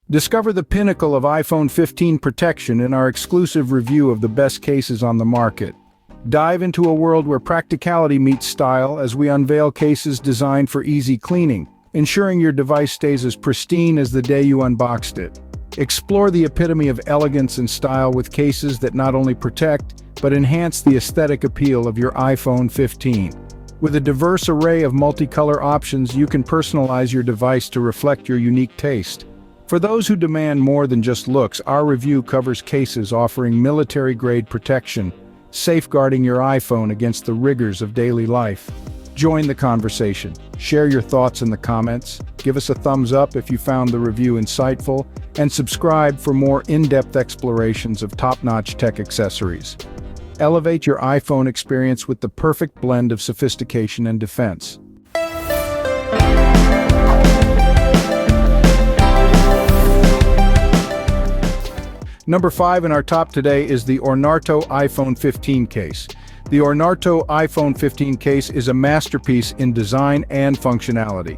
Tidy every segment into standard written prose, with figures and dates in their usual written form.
Discover the pinnacle of iPhone 15 protection in our exclusive review of the best cases on the market. Dive into a world where practicality meets style as we unveil cases designed for easy cleaning, ensuring your device stays as pristine as the day you unboxed it. Explore the epitome of elegance and style with cases that not only protect, but enhance the aesthetic appeal of your iPhone 15. With a diverse array of multicolor options, you can personalize your device to reflect your unique taste. For those who demand more than just looks, our review covers cases offering military-grade protection, safeguarding your iPhone against the rigors of daily life. Join the conversation. Share your thoughts in the comments, give us a thumbs up if you found the review insightful, and subscribe for more in-depth explorations of top-notch tech accessories. Elevate your iPhone experience with the perfect blend of sophistication and defense. Number 5 in our top today is the ORNARTO iPhone 15 case. The ORNARTO iPhone 15 case is a masterpiece in design and functionality.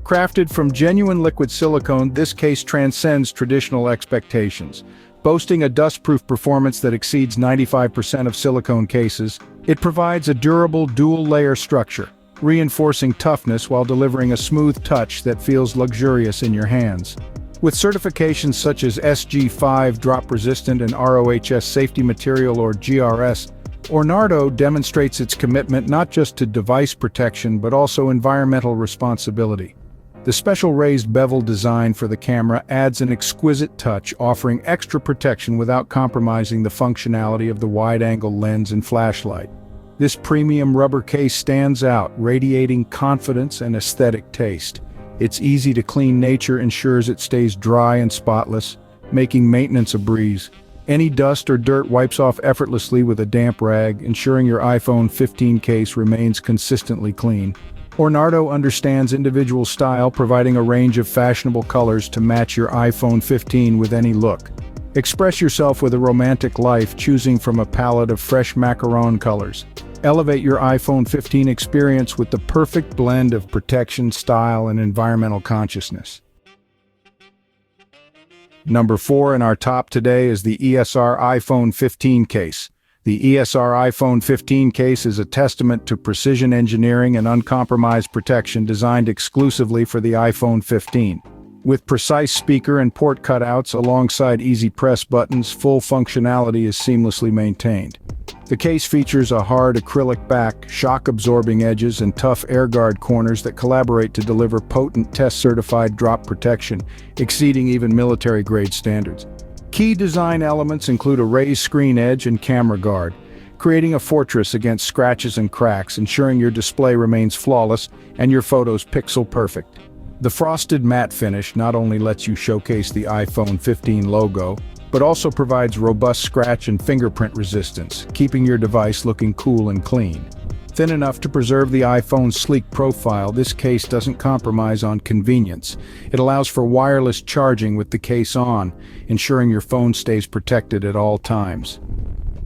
Crafted from genuine liquid silicone, this case transcends traditional expectations. Boasting a dust-proof performance that exceeds 95% of silicone cases, it provides a durable dual-layer structure, reinforcing toughness while delivering a smooth touch that feels luxurious in your hands. With certifications such as SG5 drop-resistant and RoHS safety material or GRS, ORNARTO demonstrates its commitment not just to device protection but also environmental responsibility. The special raised bevel design for the camera adds an exquisite touch, offering extra protection without compromising the functionality of the wide-angle lens and flashlight. This premium rubber case stands out, radiating confidence and aesthetic taste. Its easy-to-clean nature ensures it stays dry and spotless, making maintenance a breeze. Any dust or dirt wipes off effortlessly with a damp rag, ensuring your iPhone 15 case remains consistently clean. ORNARTO understands individual style, providing a range of fashionable colors to match your iPhone 15 with any look. Express yourself with a romantic life, choosing from a palette of fresh macaron colors. Elevate your iPhone 15 experience with the perfect blend of protection, style, and environmental consciousness. Number 4 in our top today is the ESR iPhone 15 case. The ESR iPhone 15 case is a testament to precision engineering and uncompromised protection designed exclusively for the iPhone 15. With precise speaker and port cutouts alongside easy press buttons, full functionality is seamlessly maintained. The case features a hard acrylic back, shock-absorbing edges, and tough air-guard corners that collaborate to deliver potent test-certified drop protection, exceeding even military-grade standards. Key design elements include a raised screen edge and camera guard, creating a fortress against scratches and cracks, ensuring your display remains flawless and your photos pixel-perfect. The frosted matte finish not only lets you showcase the iPhone 15 logo, but also provides robust scratch and fingerprint resistance, keeping your device looking cool and clean. Thin enough to preserve the iPhone's sleek profile, this case doesn't compromise on convenience. It allows for wireless charging with the case on, ensuring your phone stays protected at all times.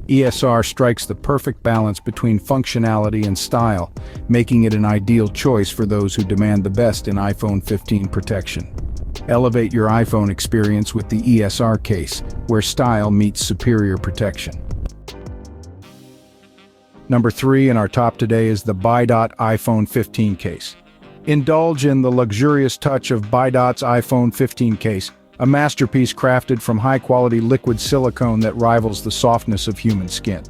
ESR strikes the perfect balance between functionality and style, making it an ideal choice for those who demand the best in iPhone 15 protection. Elevate your iPhone experience with the ESR case, where style meets superior protection. Number 3 in our top today is the BUYDOT iPhone 15 case. Indulge in the luxurious touch of BUYDOT's iPhone 15 case, a masterpiece crafted from high-quality liquid silicone that rivals the softness of human skin.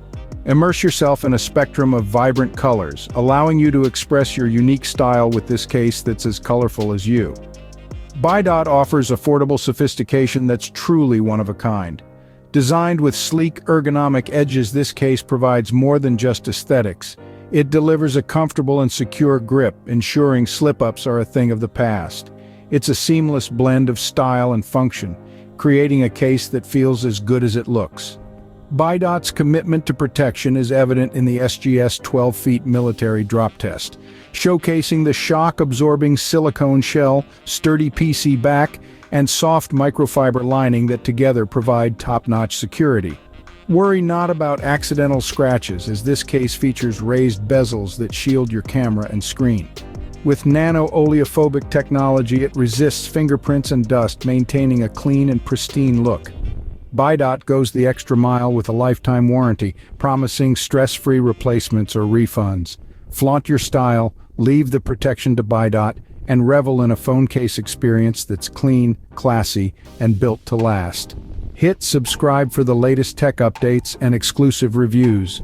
Immerse yourself in a spectrum of vibrant colors, allowing you to express your unique style with this case that's as colorful as you. BUYDOT offers affordable sophistication that's truly one of a kind. Designed with sleek, ergonomic edges, this case provides more than just aesthetics. It delivers a comfortable and secure grip, ensuring slip-ups are a thing of the past. It's a seamless blend of style and function, creating a case that feels as good as it looks. BUYDOT's commitment to protection is evident in the SGS 12 feet military drop test, showcasing the shock-absorbing silicone shell, sturdy PC back, and soft microfiber lining that together provide top-notch security. Worry not about accidental scratches, as this case features raised bezels that shield your camera and screen. With nano-oleophobic technology, it resists fingerprints and dust, maintaining a clean and pristine look. BUYDOT goes the extra mile with a lifetime warranty, promising stress-free replacements or refunds. Flaunt your style, leave the protection to BUYDOT, and revel in a phone case experience that's clean, classy, and built to last. Hit subscribe for the latest tech updates and exclusive reviews.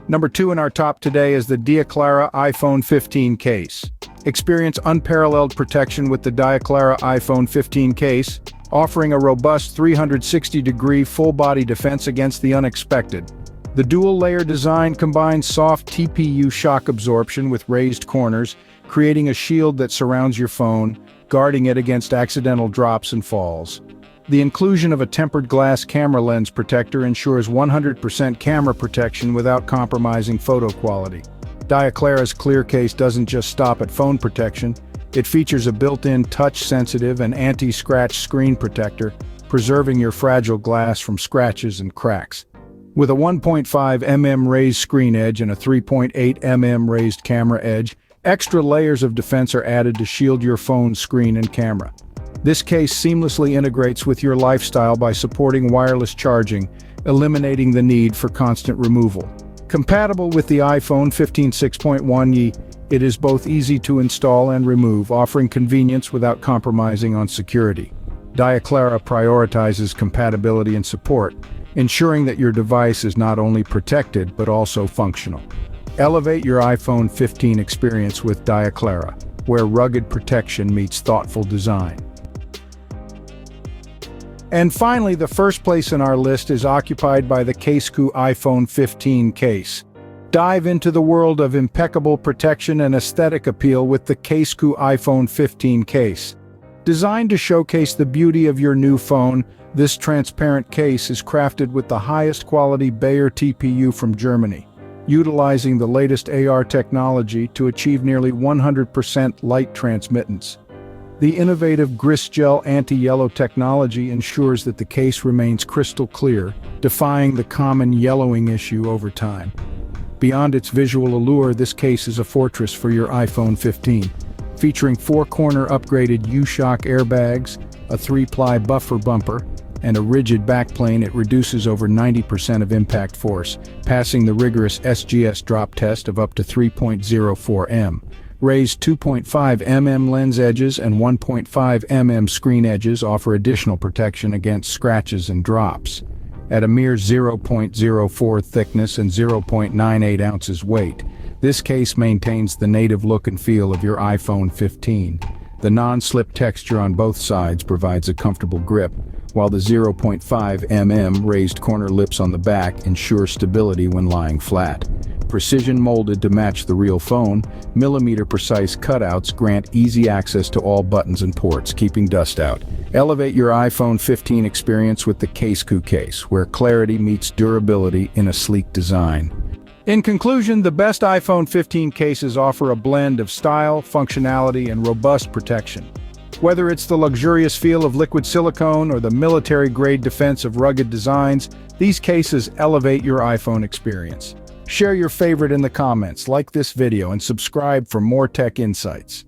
Number 2 in our top today is the Diaclara iPhone 15 case. Experience unparalleled protection with the Diaclara iPhone 15 case, offering a robust 360-degree full-body defense against the unexpected. The dual-layer design combines soft TPU shock absorption with raised corners, creating a shield that surrounds your phone, guarding it against accidental drops and falls. The inclusion of a tempered glass camera lens protector ensures 100% camera protection without compromising photo quality. Diaclara's clear case doesn't just stop at phone protection. It features a built-in touch-sensitive and anti-scratch screen protector, preserving your fragile glass from scratches and cracks. With a 1.5 mm raised screen edge and a 3.8 mm raised camera edge, extra layers of defense are added to shield your phone's screen and camera. This case seamlessly integrates with your lifestyle by supporting wireless charging, eliminating the need for constant removal. Compatible with the iPhone 15 6.1e, it is both easy to install and remove, offering convenience without compromising on security. Diaclara prioritizes compatibility and support, ensuring that your device is not only protected but also functional. Elevate your iPhone 15 experience with Diaclara, where rugged protection meets thoughtful design. And finally, the first place in our list is occupied by the CASEKOO iPhone 15 case. Dive into the world of impeccable protection and aesthetic appeal with the CASEKOO iPhone 15 case. Designed to showcase the beauty of your new phone, this transparent case is crafted with the highest quality Bayer TPU from Germany, utilizing the latest AR technology to achieve nearly 100% light transmittance. The innovative Gris Gel anti-yellow technology ensures that the case remains crystal clear, defying the common yellowing issue over time. Beyond its visual allure, this case is a fortress for your iPhone 15. Featuring 4-corner upgraded U-Shock airbags, a 3-ply buffer bumper, and a rigid backplane, it reduces over 90% of impact force, passing the rigorous SGS drop test of up to 3.04 m. Raised 2.5 mm lens edges and 1.5 mm screen edges offer additional protection against scratches and drops. At a mere 0.04 thickness and 0.98 ounces weight, this case maintains the native look and feel of your iPhone 15. The non-slip texture on both sides provides a comfortable grip, while the 0.5 mm raised corner lips on the back ensure stability when lying flat. Precision molded to match the real phone, millimeter-precise cutouts grant easy access to all buttons and ports, keeping dust out. Elevate your iPhone 15 experience with the CASEKOO case, where clarity meets durability in a sleek design. In conclusion, the best iPhone 15 cases offer a blend of style, functionality, and robust protection. Whether it's the luxurious feel of liquid silicone or the military-grade defense of rugged designs, these cases elevate your iPhone experience. Share your favorite in the comments, like this video, and subscribe for more tech insights.